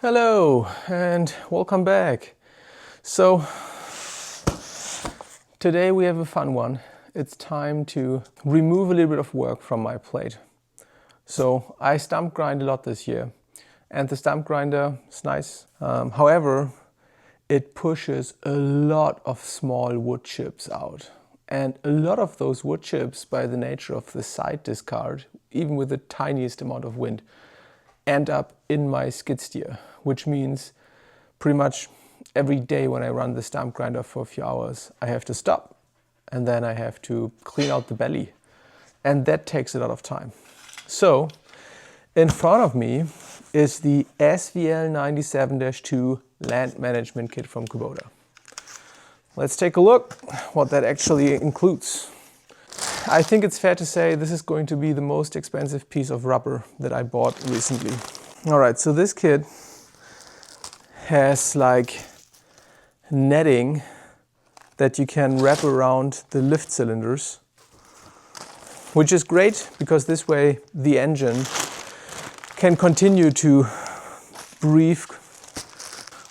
Hello and welcome back. So today we have a fun one. It's time to remove a little bit of work from my plate. So I stump grind a lot this year and the stump grinder is nice. However, it pushes a lot of small wood chips out. And a lot of those wood chips, by the nature of the side discard, even with the tiniest amount of wind, end up in my skid steer, which means pretty much every day when I run the stump grinder for a few hours, I have to stop and then I have to clean out the belly. And that takes a lot of time. So in front of me is the SVL97-2 land management kit from Kubota. Let's take a look what that actually includes. I think it's fair to say this is going to be the most expensive piece of rubber that I bought recently. All right, so this kit has like netting that you can wrap around the lift cylinders, which is great because this way the engine can continue to breathe.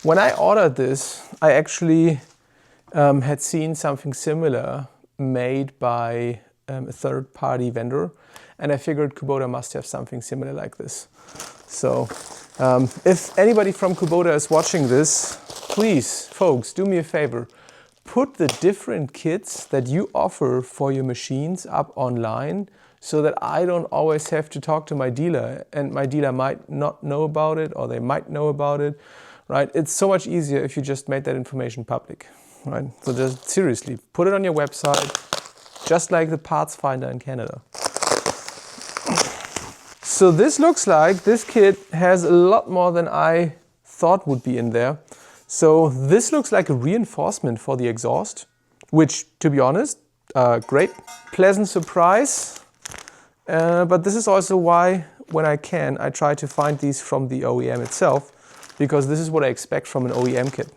When I ordered this, I actually had seen something similar made by a third-party vendor, and I figured Kubota must have something similar like this. So if anybody from Kubota is watching this, please, folks, do me a favor. Put the different kits that you offer for your machines up online so that I don't always have to talk to my dealer, and my dealer might not know about it or they might know about it, right? It's so much easier if you just made that information public, right? So just seriously, put it on your website, just like the parts finder in Canada. So this looks like this kit has a lot more than I thought would be in there. So this looks like a reinforcement for the exhaust, which, to be honest, great, pleasant surprise. But this is also why, when I can, I try to find these from the OEM itself, because this is what I expect from an OEM kit.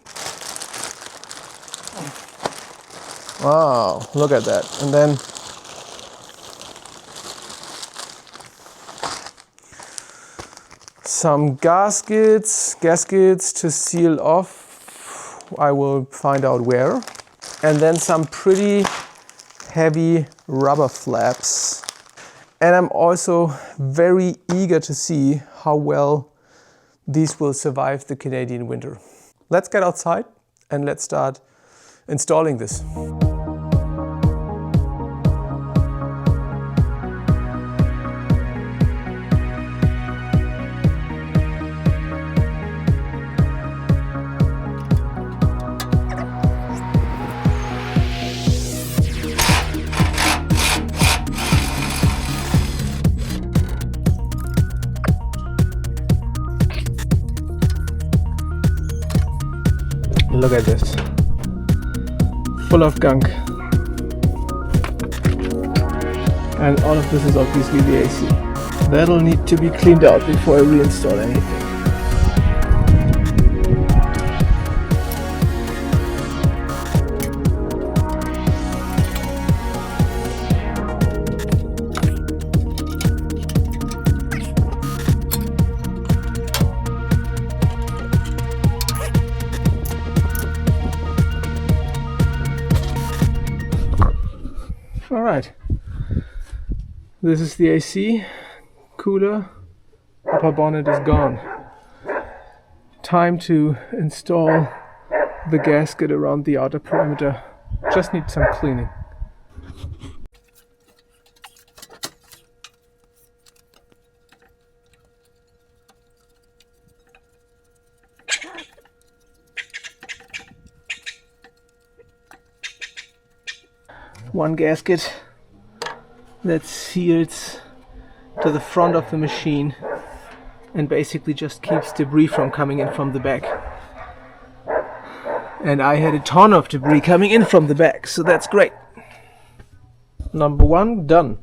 Wow, look at that. And then some gaskets to seal off. I will find out where. And then some pretty heavy rubber flaps. And I'm also very eager to see how well these will survive the Canadian winter. Let's get outside and let's start installing this. Look at this, full of gunk. And all of this is obviously the AC. That'll need to be cleaned out before I reinstall anything. Alright, this is the AC cooler, upper bonnet is gone. Time to install the gasket around the outer perimeter. Just need some cleaning. One gasket that seals to the front of the machine and basically just keeps debris from coming in from the back. And I had a ton of debris coming in from the back, so that's great. Number one, done.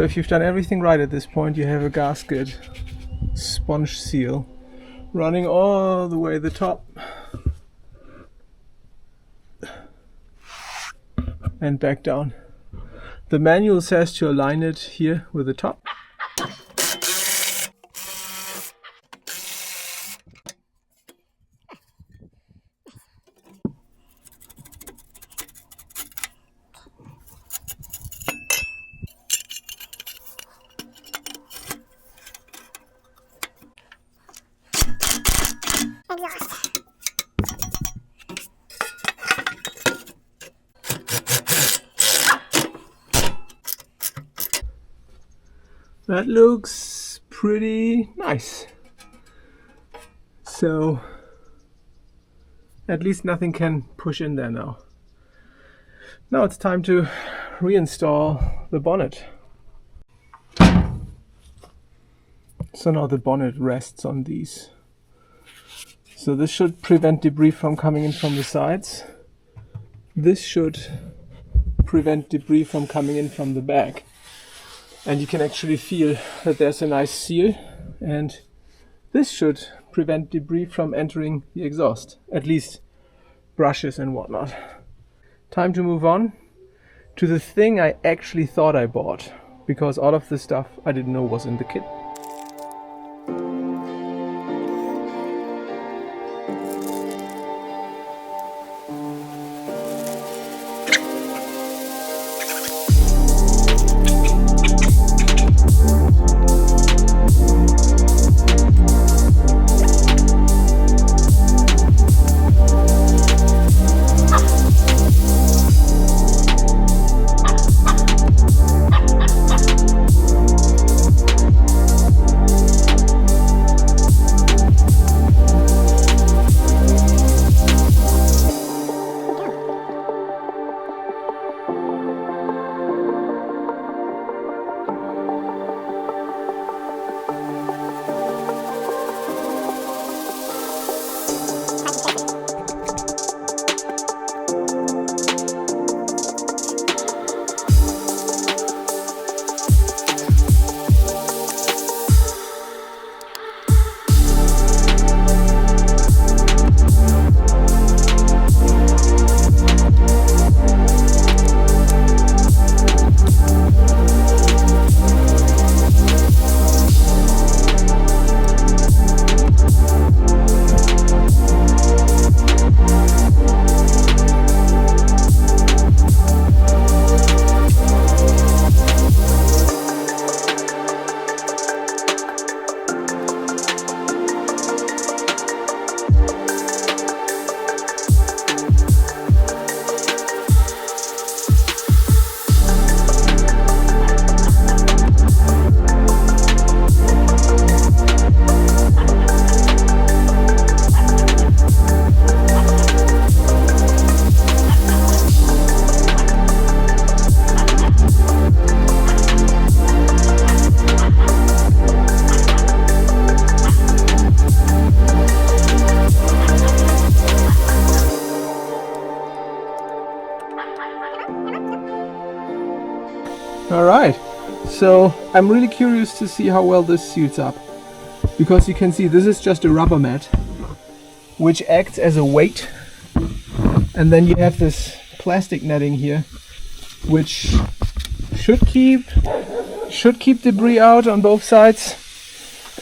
So if you've done everything right at this point, you have a gasket sponge seal running all the way to the top and back down. The manual says to align it here with the top. That looks pretty nice. So at least nothing can push in there now. Now it's time to reinstall the bonnet. So now the bonnet rests on these. So this should prevent debris from coming in from the sides. This should prevent debris from coming in from the back. And you can actually feel that there's a nice seal, and this should prevent debris from entering the exhaust, at least brushes and whatnot. Time to move on to the thing I actually thought I bought, because all of the stuff I didn't know was in the kit. Alright, so I'm really curious to see how well this seals up, because you can see this is just a rubber mat which acts as a weight, and then you have this plastic netting here which should keep debris out on both sides.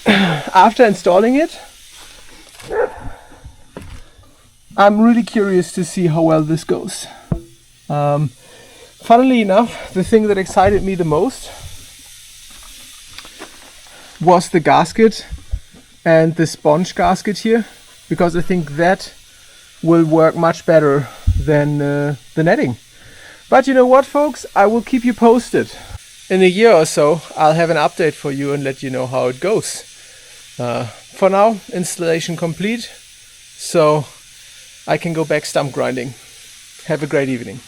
After installing it, I'm really curious to see how well this goes. Funnily enough, the thing that excited me the most was the gasket and the sponge gasket here, because I think that will work much better than the netting. But you know what, folks? I will keep you posted. In a year or so, I'll have an update for you and let you know how it goes. For now, installation complete, so I can go back stump grinding. Have a great evening.